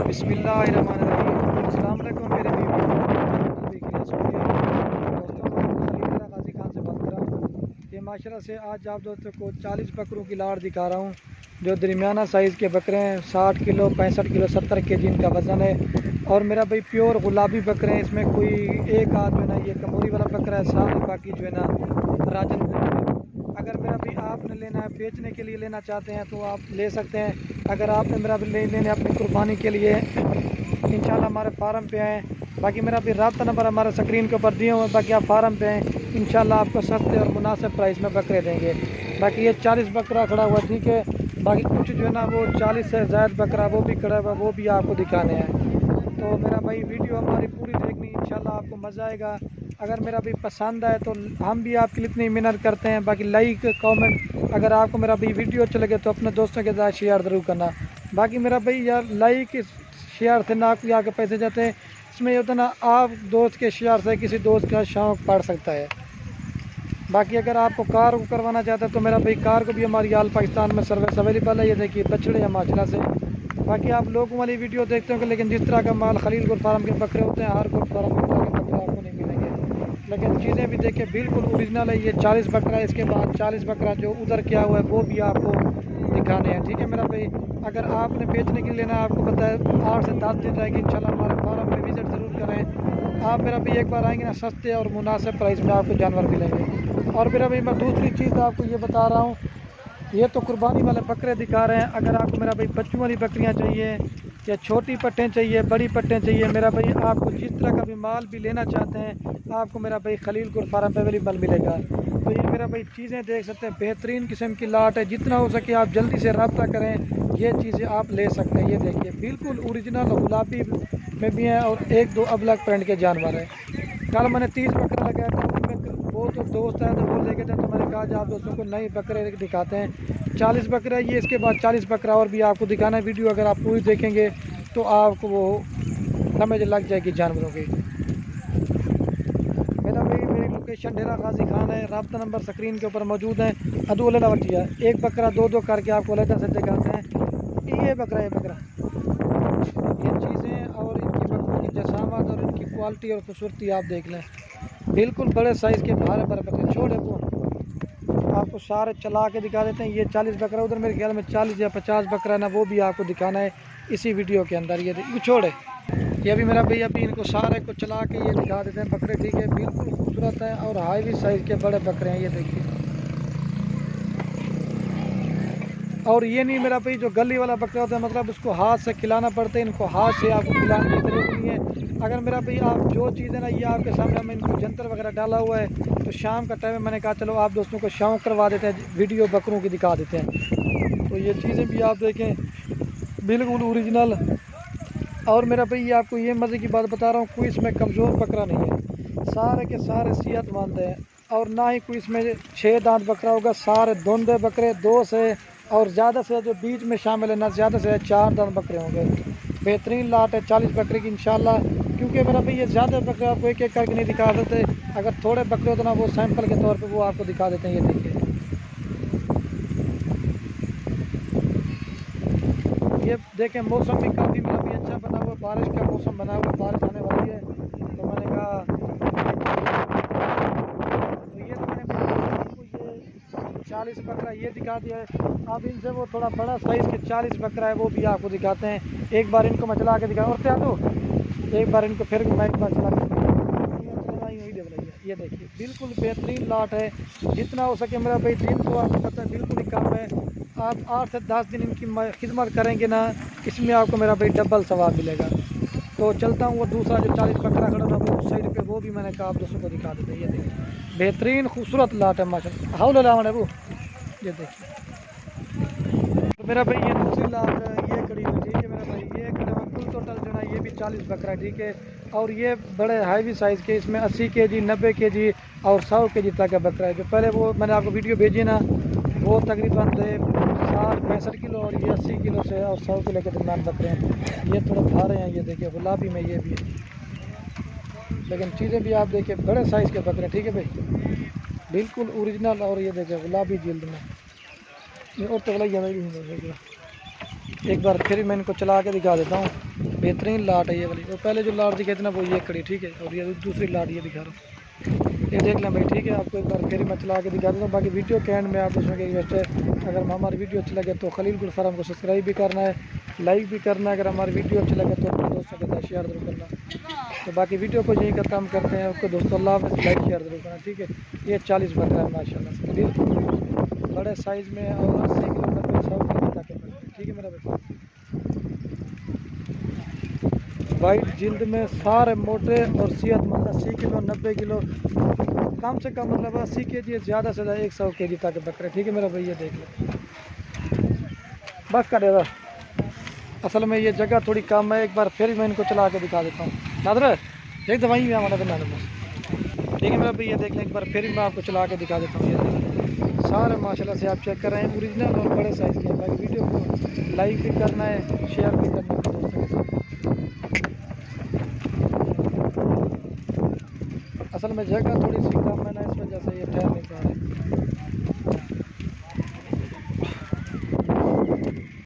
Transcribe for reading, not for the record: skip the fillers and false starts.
बिस्मिल्लाहिर्रहमानिर्रहीम। अस्सलाम वालेकुम मेरे दोस्तों, मैं गाजी खान से बात कर रहा हूँ। ये माशाल्लाह से आज आप दोस्तों को 40 बकरों की लाड़ दिखा रहा हूँ जो दरमियाना साइज़ के बकरे हैं। 60 किलो 65 किलो 70 केजी इनका वज़न है। और मेरा भाई प्योर गुलाबी बकरे हैं। इसमें कोई एक आध जो है ना ये कमोरी वाला बकरा है, सारे बाकी जो है ना राजन। अगर मेरा भी आपने लेना है, बेचने के लिए लेना चाहते हैं तो आप ले सकते हैं। अगर आपने मेरा भी लेने अपनी कुर्बानी के लिए इंशाल्लाह हमारे फार्म पे आएँ। बाकी मेरा भी रब्ता नंबर हमारे स्क्रीन के ऊपर दिए हुए हैं। बाकी आप फार्म पे आएँ, इंशाल्लाह आपको सस्ते और मुनासिब प्राइस में बकरे देंगे। बाकी ये 40 बकरा खड़ा हुआ, ठीक है। बाकी कुछ जो है ना वो 40 से ज़्यादा बकरा वो भी खड़ा हुआ, वो भी आपको दिखाने हैं। तो मेरा भाई वीडियो हमारी पूरी देखनी, इंशाल्लाह आपको मज़ा आएगा। अगर मेरा भी पसंद आए तो हम भी आपके लिए इतनी मेहनत करते हैं। बाकी लाइक कमेंट, अगर आपको मेरा भी वीडियो अच्छा लगे तो अपने दोस्तों के साथ शेयर ज़रूर करना। बाकी मेरा भाई यार लाइक शेयर से ना कोई आके पैसे जाते हैं। इसमें ये होता है ना, आप दोस्त के शेयर से किसी दोस्त का शौक़ पड़ सकता है। बाकी अगर आपको कार को करवाना चाहते हैं तो मेरा भाई कार को भी हमारी आल पाकिस्तान में सर्विस अवेलेबल है। ये देखिए बछड़े हैं माशाल्लाह से। बाकी आप लोगों वाली वीडियो देखते होंगे, लेकिन जिस तरह का माल खलील गुल फार्म के बकरे होते हैं, हर गुल फार्म के बकरे आपको नहीं मिलेंगे। लेकिन चीज़ें भी देखिए बिल्कुल ओरिजिनल है। ये 40 बकरा है, इसके बाद 40 बकरा जो उधर किया हुआ है वो भी आपको दिखाने हैं, ठीक है मेरा भाई। अगर आपने बेचने के लिए लेना है, आपको पता है 8 से 10 दिन रहेगी, इंशाल्लाह हमारे फार्म पे विज़िट ज़रूर करें। आप मेरा भाई एक बार आएंगे ना, सस्ते और मुनासिब प्राइस में आपको जानवर मिलेंगे। और मेरा भाई मैं दूसरी चीज़ आपको ये बता रहा हूँ, ये तो कुर्बानी वाले बकरे दिखा रहे हैं। अगर आपको मेरा भाई बच्चों वाली बकरियां चाहिए या छोटी पट्टें चाहिए, बड़ी पट्टें चाहिए, मेरा भाई आपको जिस तरह का भी माल भी लेना चाहते हैं, आपको मेरा भाई खलील गुल फार्म पे अवेलेबल मिलेगा। तो ये मेरा भाई चीज़ें देख सकते हैं, बेहतरीन किस्म की लाट है। जितना हो सके आप जल्दी से रब्ता करें, ये चीज़ें आप ले सकते हैं। ये देखिए बिल्कुल ओरिजिनल गुलाबी में भी हैं और एक दो अबलग प्रिंट के जानवर हैं। कल मैंने 30 बकरा लगाया था, वो तो दोस्त है तो वो लेके थे, तो मैंने कहा आप दोस्तों को नए बकरे दिखाते हैं। 40 बकरा ये, इसके बाद 40 बकरा और भी आपको दिखाना है। वीडियो अगर आप पूरी देखेंगे तो आपको वो समझ लग जाएगी जानवरों की। मेरा भाई मेरी लोकेशन डेरा गाजी खान है, रब्ता नंबर स्क्रीन के ऊपर मौजूद है। अदू वटिया एक बकरा दो दो करके आपको अलग से दिखाते हैं। ये बकरा ये चीज़ें और इनकी बकरों की जसामत और इनकी क्वालिटी और खूबसूरती आप देख लें। बिल्कुल बड़े साइज़ के भारे बकरे छोटे को आपको सारे चला के दिखा देते हैं। ये 40 बकरा, उधर मेरे ख्याल में 40 या 50 बकरा ना, वो भी आपको दिखाना है इसी वीडियो के अंदर। ये छोड़े ये भी मेरा भैया अभी इनको सारे को चला के ये दिखा देते हैं बकरे, ठीक है। बिल्कुल खूबसूरत है और हाई साइज़ के बड़े बकरे हैं, ये देखिए। और ये नहीं मेरा भाई जो गली वाला बकरा होता है, मतलब उसको हाथ से खिलाना पड़ता है, इनको हाथ से आपको खिलाने की ज़रूरत नहीं है। अगर मेरा भाई आप जो चीज़ है ना, ये आपके सामने में इनको जंतर वगैरह डाला हुआ है, तो शाम का टाइम में मैंने कहा चलो आप दोस्तों को शौक़ करवा देते हैं, वीडियो बकरों की दिखा देते हैं। तो ये चीज़ें भी आप देखें बिल्कुल ओरिजिनल। और मेरा भाई ये आपको ये मज़े की बात बता रहा हूँ, कोई इसमें कमज़ोर बकरा नहीं है, सारे के सारे सेहतमंद हैं। और ना ही कोई इसमें 6 दांत बकरा होगा, सारे धुंधे बकरे 2 से और ज़्यादा से जो बीच में शामिल है ना, ज़्यादा से 4 दांत बकरे होंगे। बेहतरीन लाट है 40 बकरे की इंशाल्लाह। क्योंकि मेरा भाई ये ज़्यादा बकरे आपको एक एक करके नहीं दिखा सकते। अगर थोड़े बकरे होते ना, वो सैंपल के तौर पे वो आपको दिखा देते हैं। ये देखिए ये देखें, मौसम भी काफ़ी मेरा भी अच्छा बना हुआ, बारिश का मौसम बना हुआ, बारिश आने वाली है। तो मैंने कहा तो ये तो मैंने ये 40 बकरा ये दिखा दिया है। अब इनसे वो थोड़ा बड़ा साइज़ के 40 बकरा है, वो भी आपको दिखाते हैं। एक बार इनको मैं चला के दिखा, और क्या तो एक बार इनको फिर मैं एक बार चला के ये देखिए बिल्कुल बेहतरीन लाट है। जितना हो सके मेरा भाई दिन तो आपको पता है बिल्कुल ही कम है। आप 8 से 10 दिन इनकी खिदमत करेंगे ना, इसमें आपको मेरा भाई डबल सवाब मिलेगा। तो चलता हूँ वो दूसरा जो 40 बकरा खड़ा था वो उस साइड पे, वो भी मैंने कहा आप दोस्तों को दिखा देते हैं। ये देखिए बेहतरीन खूबसूरत लाट है माशाल्लाह। हाउ लावन है वो, ये देखिए। तो मेरा भाई ये दूसरी लाट ये खड़ी हुई, ठीक है मेरा भाई। ये खड़ा हुआ कुल टोटल जो है ये भी 40 बकरा, ठीक है। और ये बड़े हैवी साइज़ के, इसमें 80 केजी 90 केजी और 100 केजी तक का बकरा है। जो पहले वो मैंने आपको वीडियो भेजी ना, वो तकरीबन थे 60-65 किलो, और ये 80 किलो से और 100 किलो के दरम्यान बकरे हैं। ये थोड़ा भारे हैं, ये देखिए गुलाबी में ये भी है। लेकिन चीज़ें भी आप देखिए बड़े साइज़ के बकरे, ठीक है भाई, बिल्कुल ओरिजिनल। और ये देखिए गुलाबी जल्द में, ये और तो एक बार फिर मैं इनको चला के दिखा देता हूँ। बेहतरीन लाट है ये वाली। वो पहले जो लाट दिखाई थी ना वो ये खड़ी, ठीक है, और ये दूसरी लाट ये दिखा रहा हूँ, ये देख लें भाई, ठीक है। आपको एक बार फिर मैं चला के दिखा देता हूँ। बाकी वीडियो के एंड में आप उसमें रिक्वेस्ट है, अगर हमारी वीडियो अच्छी लगे तो खलील गुल फार्म को सब्सक्राइब भी करना है, लाइक भी करना है। अगर हमारी वीडियो अच्छी लगे तो अपने दोस्तों के साथ शेयर जरूर करना। तो बाकी वीडियो को यहीं खत्म करते हैं। ओके दोस्तों, अल्लाह हाफ़िज़, लाइक शेयर जरूर करना, ठीक है। ये 40 बकरा है माशाल्लाह से, बिल्कुल बड़े साइज़ में और 80 किलो 90 100 किलो तक है, ठीक है मेरा भाई। वाइट जिल्द में सारे मोटे और सेहतमंद 80 किलो 90 किलो कम से कम मतलब 80 kg, ज़्यादा से ज़्यादा 100 kg तक बकरे, ठीक है मेरा भाई। ये देख लो, बस कर देगा। असल में ये जगह थोड़ी कम है, एक बार फिर मैं इनको चला के दिखा देता हूँ। नादर एक दवाई भी हमारा बना बस, ठीक है मेरा भाई। ये देख लें, एक बार फिर मैं आपको चला के दिखा देता हूँ। ये सारे माशाल्लाह से आप चेक कर रहे हैं, ओरिजिनल और बड़े साइज़ के। बाकी वीडियो को लाइक भी करना है, शेयर भी करना है दोस्तों के साथ। असल में जगह थोड़ी सी कम है ना, इस वजह से ये ठहर नहीं पा रहे।